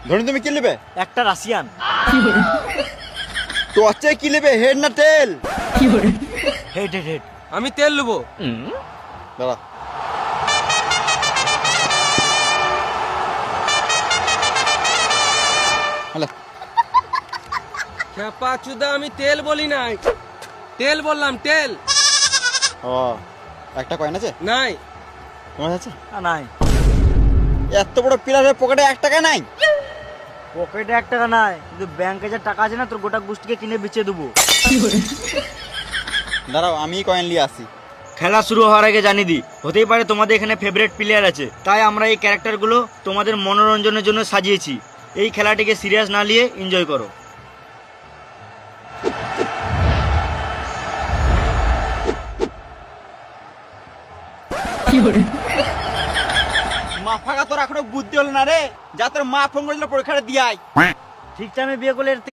ধরুন তুমি কি নেবে? একটা রাশিয়ান। তো হচ্ছে কি নেবে, হেড না টেল? Head head head. আমি তেল নেবো। দাঁড়া। হ্যালো। খেপা চুদা, আমি তেল বলি নাই, তেল বললাম, তেল। ও, একটা কয়েন আছে? নাই। তোমার আছে? নাই। এত বড় পিলারের পকেটে 1 টাকা নাই? পকেটে 1 টাকা নাই, কিন্তু ব্যাংকে যে টাকা আছে না, তোর গোটা গোষ্ঠীকে কিনে বেচে দেবো। দাঁড়াও, আমি কয়েন নিয়ে আসি। খেলা শুরু হওয়ার আগে জানিয়ে দিই, হতেই পারে তোমাদের এখানে ফেভারিট প্লেয়ার আছে, তাই আমরা এই ক্যারেক্টারগুলো তোমাদের মনোরঞ্জনের জন্য সাজিয়েছি। এই খেলাটিকে সিরিয়াস না নিয়ে এনজয় করো। মা ফাঁকা তোর এখনো বুদ্ধি হলো না রে, যা তোর মা ফোন করেছিল পরীক্ষাটা দিয়ে আয়। ঠিক টাইমে বিয়ে করলে এর থেকে